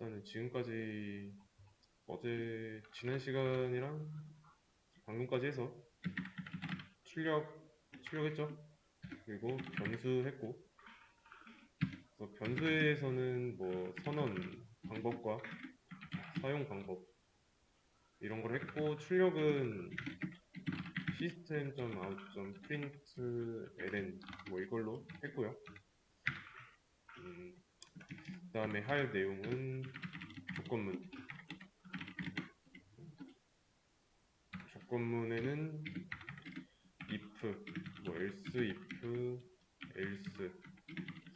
일단은 지금까지 지난 시간이랑 방금까지 해서 출력했죠. 그리고 변수했고, 그래서 변수에서는 뭐 선언 방법과 사용 방법 이런 걸 했고, 출력은 system.out.println 뭐 이걸로 했고요. 그 다음에 할 내용은 조건문에는 if, 뭐 else, if, else,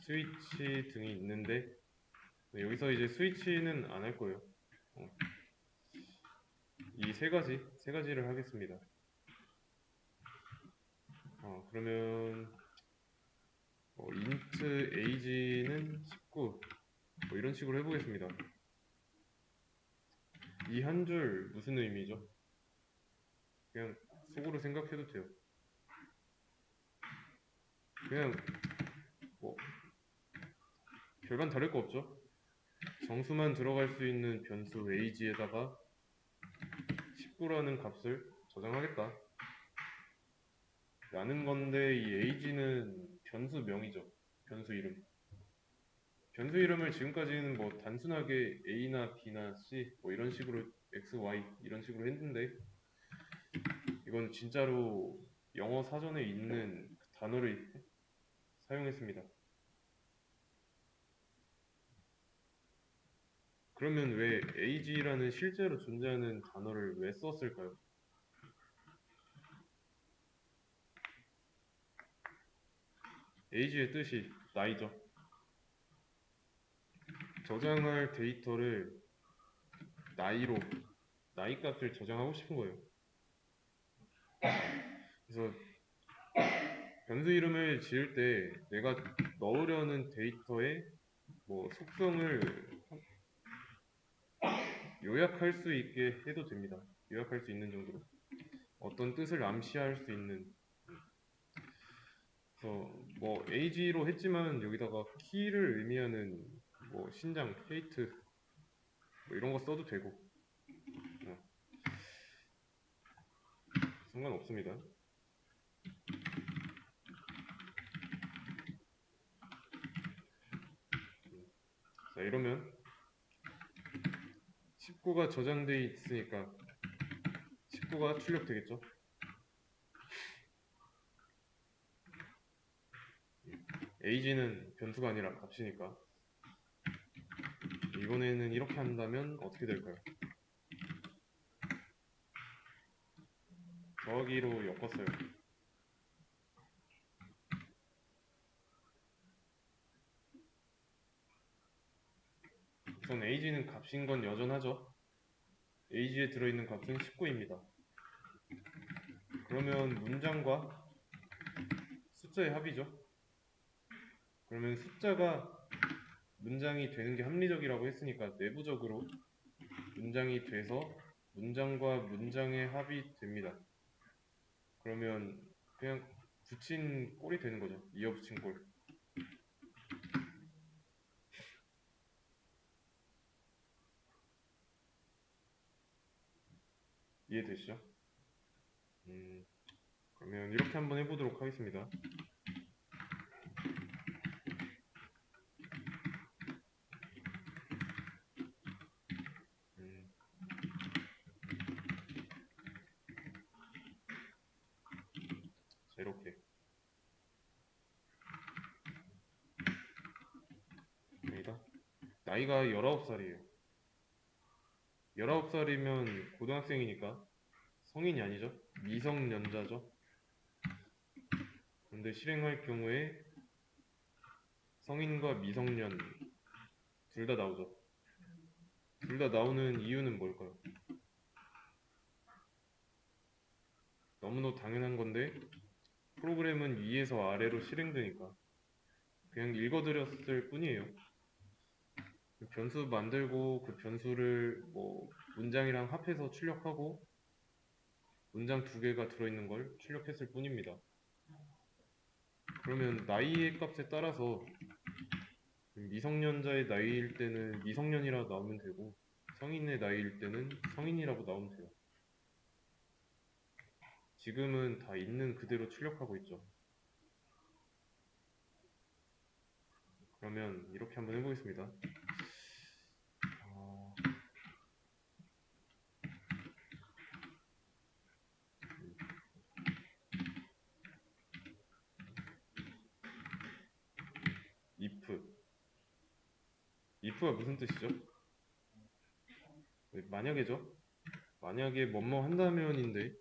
스위치 등이 있는데 여기서 이제 스위치는 안 할 거예요. 이 세 가지를 하겠습니다. 그러면 int age는 19 뭐 이런 식으로 해보겠습니다. 이 한 줄 무슨 의미죠? 그냥 속으로 생각해도 돼요. 그냥 뭐 별반 다를 거 없죠? 정수만 들어갈 수 있는 변수 age에다가 19라는 값을 저장하겠다 라는 건데, 이 age는 변수명이죠. 변수 이름. 변수 이름을 지금까지는 뭐 단순하게 a나 b나 c 뭐 이런 식으로 x, y 이런 식으로 했는데, 이건 진짜로 영어 사전에 있는 그 단어를 사용했습니다. 그러면 왜 age라는 실제로 존재하는 단어를 왜 썼을까요? age의 뜻이 나이죠. 저장할 데이터를 나이 값을 저장하고 싶은 거예요. 그래서 변수 이름을 지을 때 내가 넣으려는 데이터의 뭐 속성을 요약할 수 있게 해도 됩니다. 요약할 수 있는 정도로 어떤 뜻을 암시할 수 있는. 그래서 뭐 age로 했지만 여기다가 키를 의미하는 뭐 신장, 페이트 뭐 이런 거 써도 되고 상관없습니다. 자, 이러면 19가 저장되어 있으니까 19가 출력되겠죠. age는 변수가 아니라 값이니까. 이번에는 이렇게 한다면 어떻게 될까요? 더하기로 엮었어요. 우선 age는 값인 건 여전하죠. age에 들어있는 값은 19입니다. 그러면 문장과 숫자의 합이죠. 그러면 숫자가 문장이 되는 게 합리적이라고 했으니까 내부적으로 문장이 돼서 문장과 문장의 합이 됩니다. 그러면 그냥 붙인 꼴이 되는 거죠. 이어 붙인 꼴. 이해되시죠? 그러면 이렇게 한번 해보도록 하겠습니다. 자, 이렇게 나이가 19살이에요. 19살이면 고등학생이니까 성인이 아니죠. 미성년자죠. 그런데 실행할 경우에 성인과 미성년 둘 다 나오죠. 둘 다 나오는 이유는 뭘까요? 너무나 당연한 건데 프로그램은 위에서 아래로 실행되니까 그냥 읽어드렸을 뿐이에요. 그 변수 만들고 그 변수를 뭐 문장이랑 합해서 출력하고 문장 두 개가 들어있는 걸 출력했을 뿐입니다. 그러면 나이의 값에 따라서 미성년자의 나이일 때는 미성년이라 나오면 되고 성인의 나이일 때는 성인이라고 나오면 돼요. 지금은 다 있는 그대로 출력하고 있죠. 그러면 이렇게 한번 해보겠습니다. if가 무슨 뜻이죠? 만약에죠? 만약에 뭐뭐 한다면인데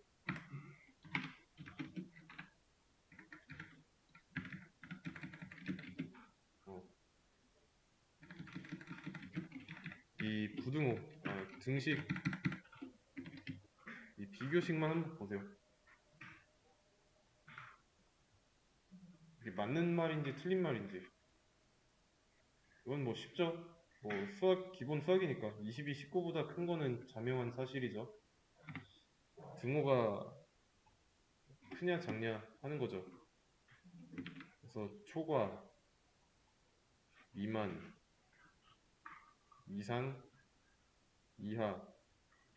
이 부등호, 등식, 이 비교식만 한번 보세요. 이게 맞는 말인지 틀린 말인지. 이건 뭐 쉽죠? 뭐 기본 수학이니까 22, 19보다 큰 거는 자명한 사실이죠. 등호가 크냐 작냐 하는 거죠. 그래서 초과, 미만, 이상, 이하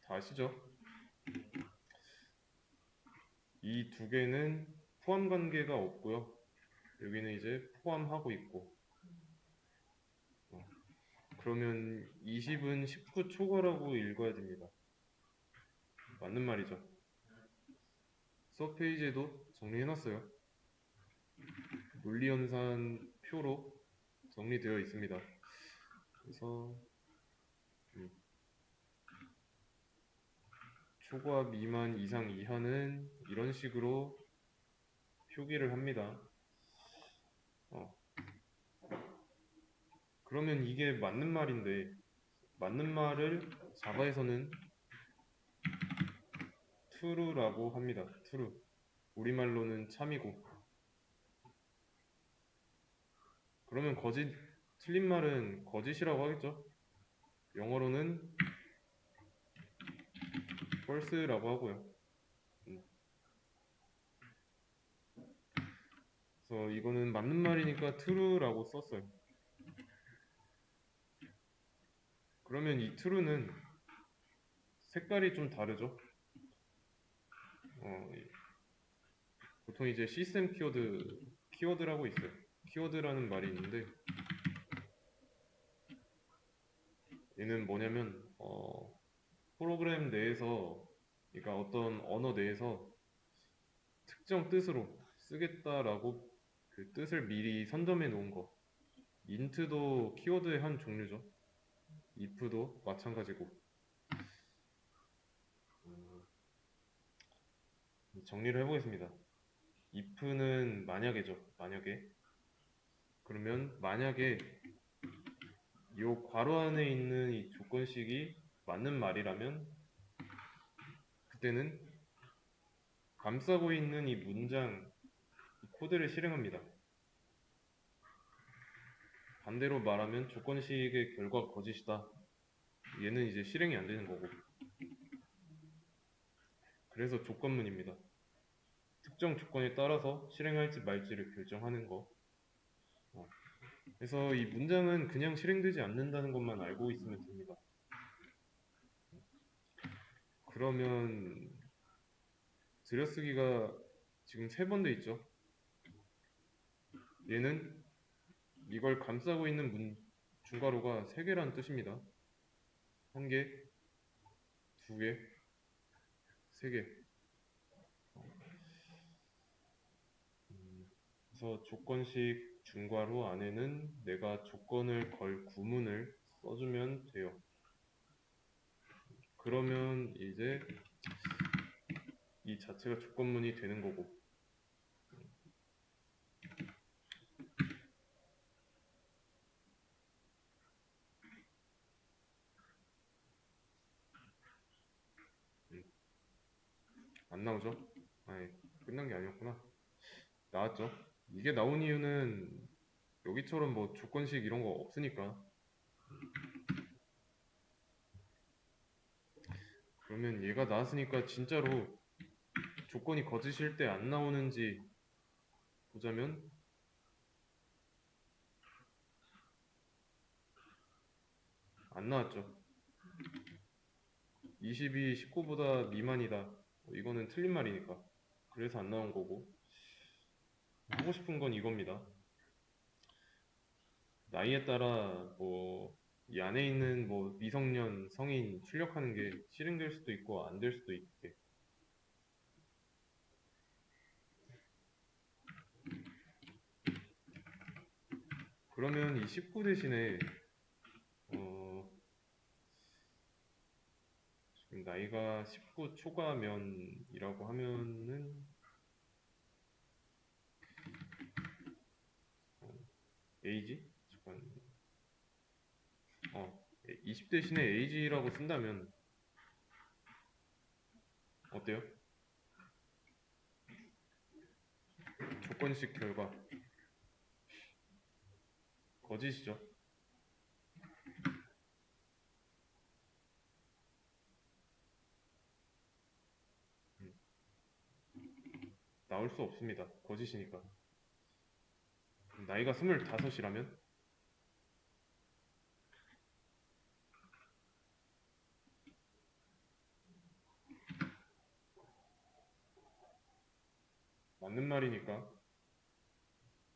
다 아시죠? 이 두 개는 포함 관계가 없고요. 여기는 이제 포함하고 있고. 그러면 20은 19 초과라고 읽어야 됩니다. 맞는 말이죠. 수업 페이지에도 정리해놨어요. 논리연산 표로 정리되어 있습니다. 그래서 초과, 미만, 이상, 이하는 이런 식으로 표기를 합니다. 그러면 이게 맞는 말인데 맞는 말을 자바에서는 true라고 합니다. true. 우리말로는 참이고. 그러면 거짓, 틀린 말은 거짓이라고 하겠죠? 영어로는 false라고 하고요. 그래서 이거는 맞는 말이니까 true라고 썼어요. 그러면 이 true는 색깔이 좀 다르죠? 보통 이제 시스템 키워드라고 있어요. 키워드라는 말이 있는데 얘는 뭐냐면 프로그램 내에서 그러니까 어떤 언어 내에서 특정 뜻으로 쓰겠다라고 그 뜻을 미리 선점해 놓은 거. int도 키워드의 한 종류죠. if도 마찬가지고. 정리를 해보겠습니다. if는 만약에죠. 만약에. 그러면 만약에 이 괄호 안에 있는 이 조건식이 맞는 말이라면 그때는 감싸고 있는 이 문장, 이 코드를 실행합니다. 반대로 말하면 조건식의 결과가 거짓이다. 얘는 이제 실행이 안 되는 거고. 그래서 조건문입니다. 특정 조건에 따라서 실행할지 말지를 결정하는 거. 그래서 이 문장은 그냥 실행되지 않는다는 것만 알고 있으면 됩니다. 그러면 들여쓰기가 지금 3번 돼 있죠. 얘는 이걸 감싸고 있는 중괄호가 3개라는 뜻입니다. 1개, 2개, 3개. 그래서 조건식 중괄호 안에는 내가 조건을 걸 구문을 써주면 돼요. 그러면 이제 이 자체가 조건문이 되는 거고. 안 나오죠? 아니, 끝난 게 아니었구나. 나왔죠? 이게 나온 이유는 여기처럼 뭐 조건식 이런 거 없으니까. 그러면 얘가 나왔으니까 진짜로 조건이 거짓일 때 안 나오는지 보자면 안 나왔죠. 20이 19보다 미만이다. 이거는 틀린 말이니까. 그래서 안 나온 거고. 하고 싶은 건 이겁니다. 나이에 따라 뭐 이 안에 있는 뭐 미성년, 성인 출력하는 게 실행될 수도 있고 안 될 수도 있게. 그러면 이 19 대신에 지금 나이가 19 초과면이라고 하면은 에이지? 잠깐 20 대신에 에이지라고 쓴다면 어때요? 조건식 결과 거짓이죠. 음, 나올 수 없습니다. 거짓이니까. 나이가 25이라면 맞는 말이니까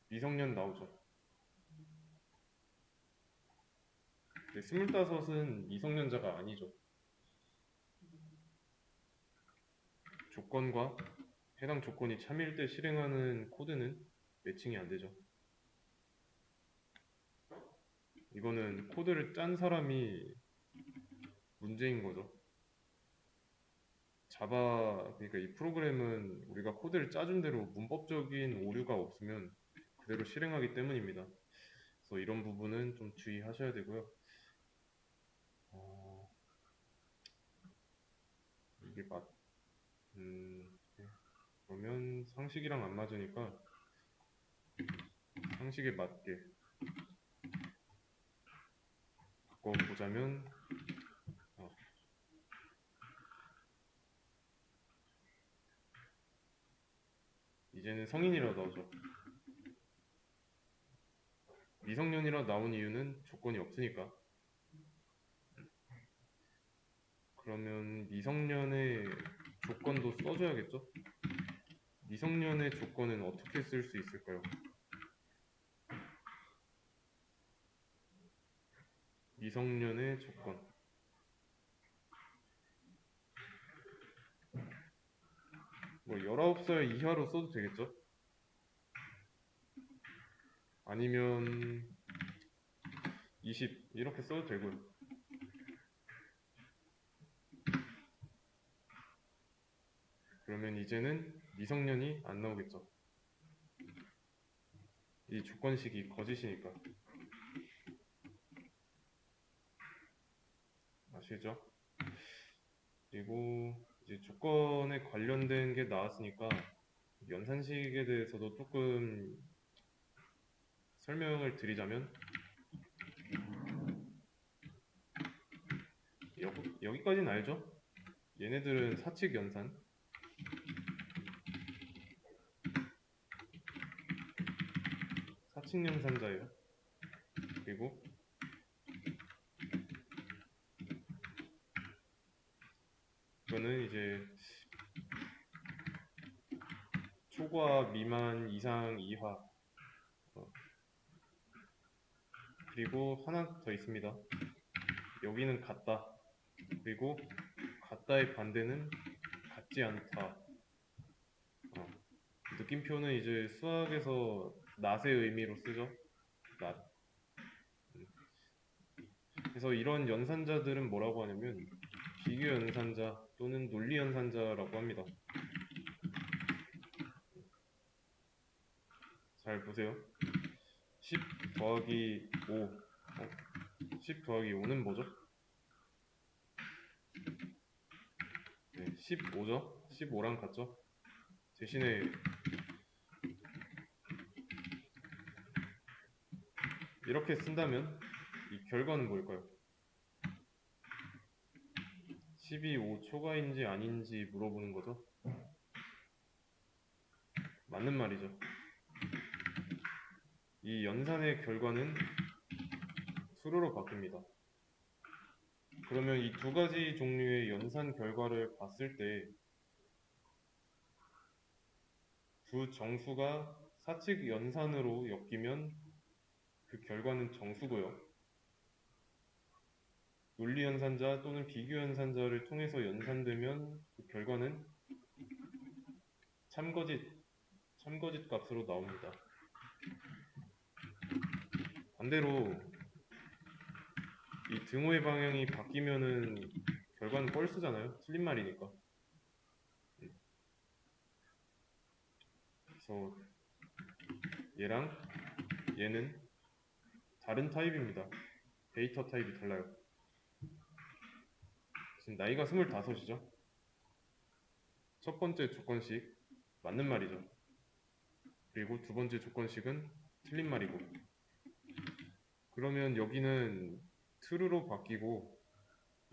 미성년 나오죠. 근데 25은 미성년자가 아니죠. 조건과 해당 조건이 참일 때 실행하는 코드는 매칭이 안 되죠. 이거는 코드를 짠 사람이 문제인 거죠. 자바, 그러니까 이 프로그램은 우리가 코드를 짜준 대로 문법적인 오류가 없으면 그대로 실행하기 때문입니다. 그래서 이런 부분은 좀 주의하셔야 되고요. 어, 이게 네. 그러면 상식이랑 안 맞으니까 상식에 맞게 바꿔보자면 어, 이제는 성인이라 나오죠. 미성년이라 나온 이유는 조건이 없으니까. 그러면 미성년의 조건도 써줘야겠죠? 미성년의 조건은 어떻게 쓸 수 있을까요? 미성년의 조건. 뭐 19살 이하로 써도 되겠죠? 아니면 20 이렇게 써도 되고요. 그러면 이제는 미성년이 안 나오겠죠. 이 조건식이 거짓이니까. 아시죠? 그리고 이제 조건에 관련된 게 나왔으니까 연산식에 대해서도 조금 설명을 드리자면 여기까지는 알죠? 얘네들은 사칙 연산, 사칙 연산자예요. 그리고 이거는 이제 초과, 미만, 이상, 이하. 그리고 하나 더 있습니다. 여기는 같다. 그리고 같다의 반대는 같지 않다. 느낌표는 이제 수학에서 낫의 의미로 쓰죠. 낫. 그래서 이런 연산자들은 뭐라고 하냐면 비교 연산자 또는 논리 연산자라고 합니다. 잘 보세요. 10 더하기 5. 10 더하기 5는 뭐죠? 네, 15죠? 15랑 같죠? 대신에 이렇게 쓴다면 이 결과는 뭘까요? 10이 5 초과인지 아닌지 물어보는 거죠? 맞는 말이죠. 이 연산의 결과는 수로로 바뀝니다. 그러면 이 두 가지 종류의 연산 결과를 봤을 때 두 정수가 사칙 연산으로 엮이면 그 결과는 정수고요. 논리 연산자 또는 비교 연산자를 통해서 연산되면 그 결과는 참거짓 값으로 나옵니다. 반대로 이 등호의 방향이 바뀌면은 결과는 뻘스잖아요. 틀린 말이니까. 그래서 얘랑 얘는 다른 타입입니다. 데이터 타입이 달라요. 지금 나이가 25이죠. 첫 번째 조건식 맞는 말이죠. 그리고 두 번째 조건식은 틀린 말이고. 그러면 여기는 true로 바뀌고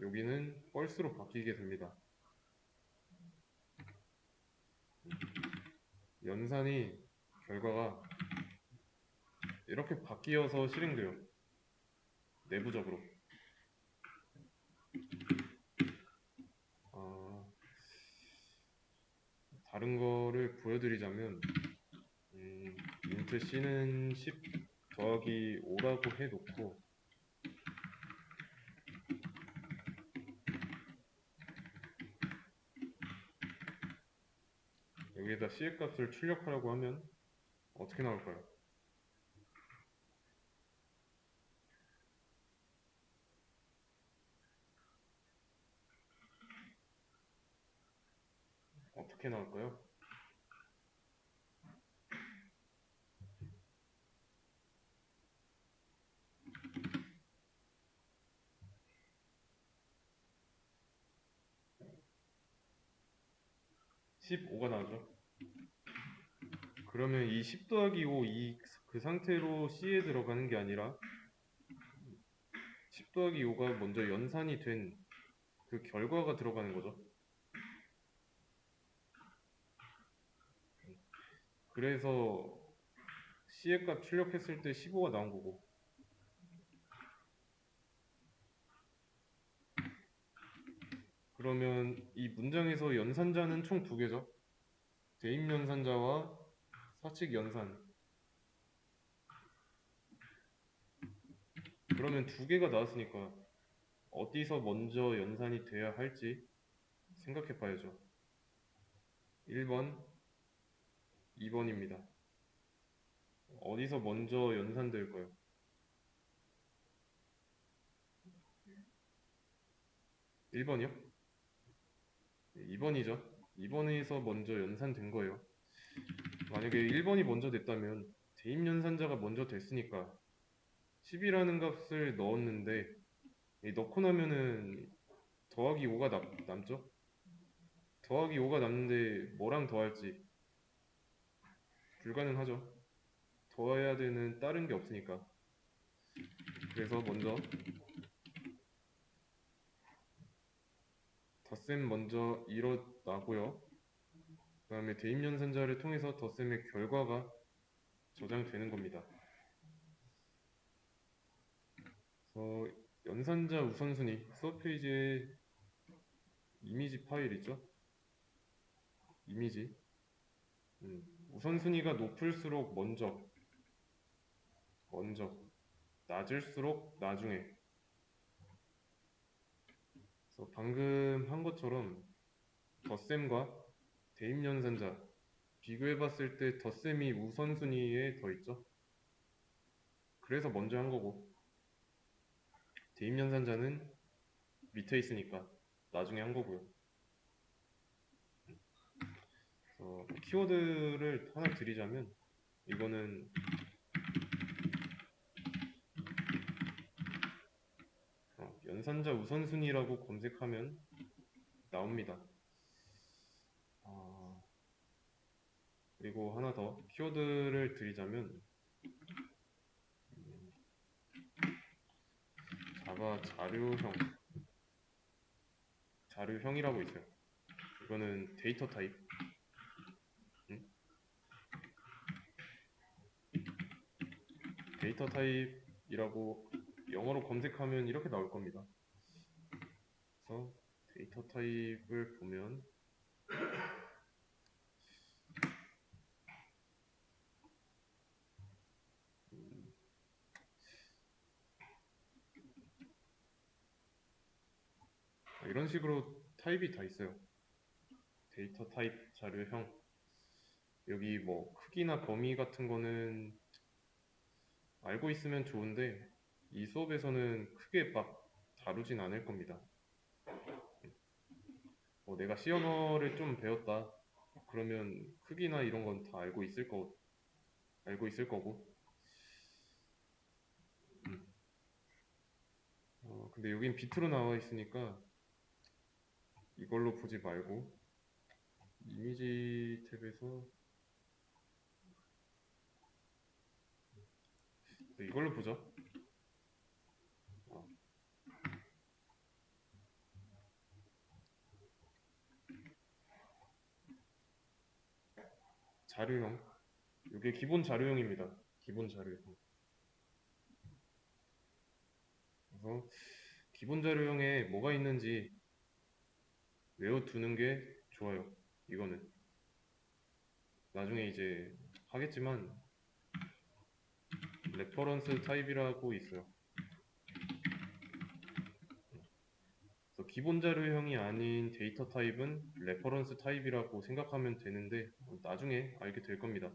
여기는 false로 바뀌게 됩니다. 연산이 결과가 이렇게 바뀌어서 실행돼요. 내부적으로. 다른 거를 보여드리자면 int c는 10 더하기 5라고 해놓고 여기에다 c의 값을 출력하라고 하면 어떻게 나올까요? 어떻게 나올까요? 15가 나오죠. 그러면 이 10 더하기 5 그 상태로 C에 들어가는 게 아니라 10 더하기 5가 먼저 연산이 된 그 결과가 들어가는 거죠. 그래서 C의 값 출력했을 때 15가 나온 거고 그러면 이 문장에서 연산자는 총 두 개죠. 대입 연산자와 사칙 연산. 그러면 두 개가 나왔으니까 어디서 먼저 연산이 돼야 할지 생각해 봐야죠. 1번, 2번입니다. 어디서 먼저 연산될까요? 1번이요? 2번이죠. 2번에서 먼저 연산된 거예요. 만약에 1번이 먼저 됐다면 대입 연산자가 먼저 됐으니까 10이라는 값을 넣었는데 넣고 나면은 더하기 5가 남죠? 더하기 5가 남는데 뭐랑 더할지 불가능하죠. 더해야 되는 다른 게 없으니까. 그래서 먼저 덧셈 먼저 일어나고요. 그 다음에 대입연산자를 통해서 덧셈의 결과가 저장되는 겁니다. 그래서 연산자 우선순위 수업 페이지에 이미지 파일 있죠? 이미지 우선순위가 높을수록 먼저 낮을수록 나중에. 그래서 방금 한 것처럼 덧셈과 대입연산자 비교해봤을 때 덧셈이 우선순위에 더 있죠. 그래서 먼저 한 거고 대입연산자는 밑에 있으니까 나중에 한 거고요. 키워드를 하나 드리자면 이거는 연산자 우선순위라고 검색하면 나옵니다. 그리고 하나 더 키워드를 드리자면 자바 자료형이라고 있어요. 이거는 데이터 타입. 데이터 타입이라고 영어로 검색하면 이렇게 나올 겁니다. 그래서 데이터 타입을 보면 이런 식으로 타입이 다 있어요. 데이터 타입 자료형. 여기 뭐 크기나 범위 같은 거는 알고 있으면 좋은데 이 수업에서는 크게 막 다루진 않을 겁니다. 뭐 내가 C 언어를 좀 배웠다. 그러면 크기나 이런 건 다 알고 있을 거고. 근데 여긴 비트로 나와 있으니까 이걸로 보지 말고 이미지 탭에서 이걸로 보죠. 어, 자료형. 이게 기본 자료형입니다. 기본 자료형. 그래서 기본 자료형에 뭐가 있는지 외워두는 게 좋아요. 이거는 나중에 이제 하겠지만 레퍼런스 타입이라고 있어요. 그래서 기본 자료형이 아닌 데이터 타입은 레퍼런스 타입이라고 생각하면 되는데 나중에 알게 될 겁니다.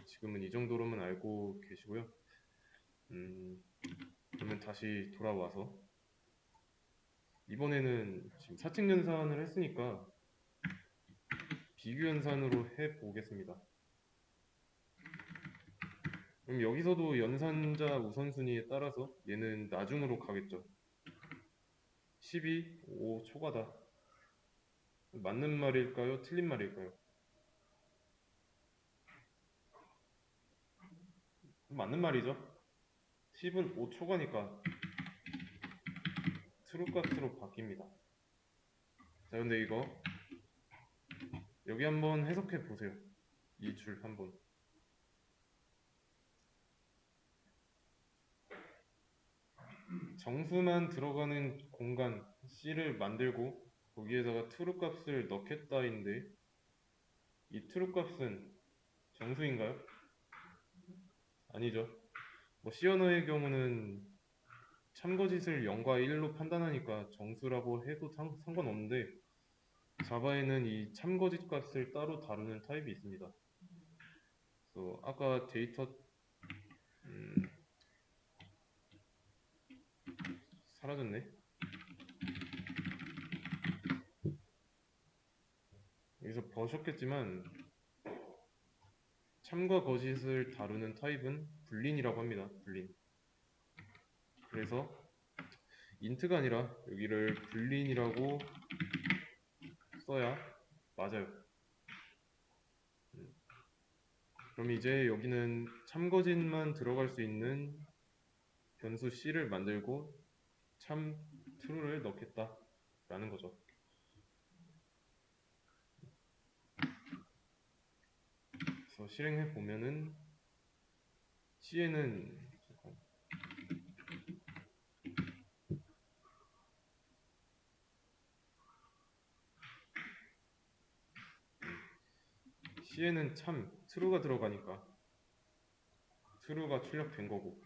지금은 이 정도로만 알고 계시고요. 그러면 다시 돌아와서 이번에는 지금 사칙 연산을 했으니까 비교 연산으로 해보겠습니다. 그럼 여기서도 연산자 우선순위에 따라서 얘는 나중으로 가겠죠. 12, 5 초과다. 맞는 말일까요? 틀린 말일까요? 맞는 말이죠. 10은 5 초과니까 트루 값으로 바뀝니다. 자, 근데 이거 여기 한번 해석해 보세요. 이 줄 한번. 정수만 들어가는 공간 C를 만들고 거기에다가 트루 값을 넣겠다인데 이 트루 값은 정수인가요? 아니죠. 뭐 C 언어의 경우는 참거짓을 0과 1로 판단하니까 정수라고 해도 상관없는데 자바에는 이 참거짓 값을 따로 다루는 타입이 있습니다. 그래서 아까 데이터 사라졌네. 여기서 버셨겠지만 참과 거짓을 다루는 타입은 불린이라고 합니다. 불린. 그래서 인트가 아니라 여기를 불린이라고 써야 맞아요. 그럼 이제 여기는 참거짓만 들어갈 수 있는 변수 C를 만들고 참 true를 넣겠다 라는 거죠. 그래서 실행해 보면은 C에는 참 true가 들어가니까 true가 출력된 거고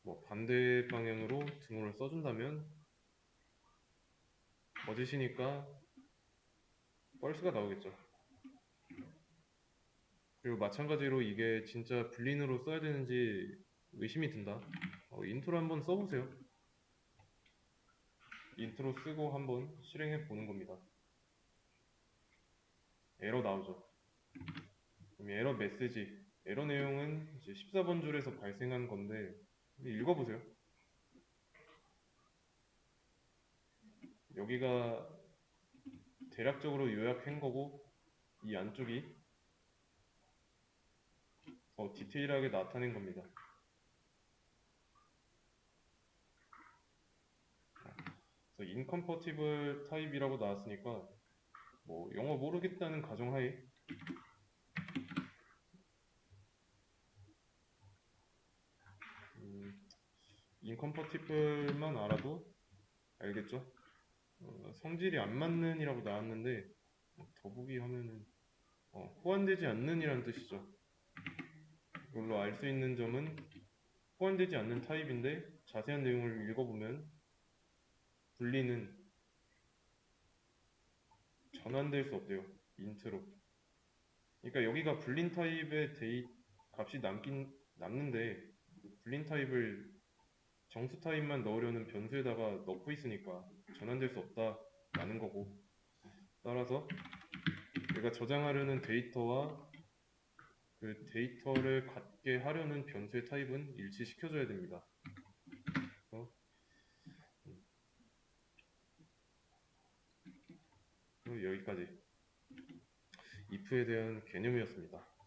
뭐 반대 방향으로 등호를 써준다면 거짓이니까 false가 나오겠죠. 그리고 마찬가지로 이게 진짜 불린으로 써야 되는지 의심이 든다. 인트로 한번 써보세요. 인트로 쓰고 한번 실행해 보는 겁니다. 에러 나오죠. 그럼 에러 메시지, 에러 내용은 이제 14번 줄에서 발생한 건데 읽어보세요. 여기가 대략적으로 요약한 거고 이 안쪽이 더 디테일하게 나타낸 겁니다. 그래서 incompatible 타입이라고 나왔으니까 뭐 영어 모르겠다는 가정하에 incompatible만 알아도 알겠죠? 성질이 안 맞는 이라고 나왔는데 더보기 하면은 호환되지 않는 이라는 뜻이죠. 이걸로 알 수 있는 점은 호환되지 않는 타입인데 자세한 내용을 읽어보면 분리는 전환될 수 없대요. 인트로. 그러니까 여기가 불린 타입의 값이 남는데 불린 타입을 정수 타입만 넣으려는 변수에다가 넣고 있으니까 전환될 수 없다라는 거고, 따라서 내가 저장하려는 데이터와 그 데이터를 갖게 하려는 변수의 타입은 일치시켜줘야 됩니다. 그래서 여기까지 if에 대한 개념이었습니다.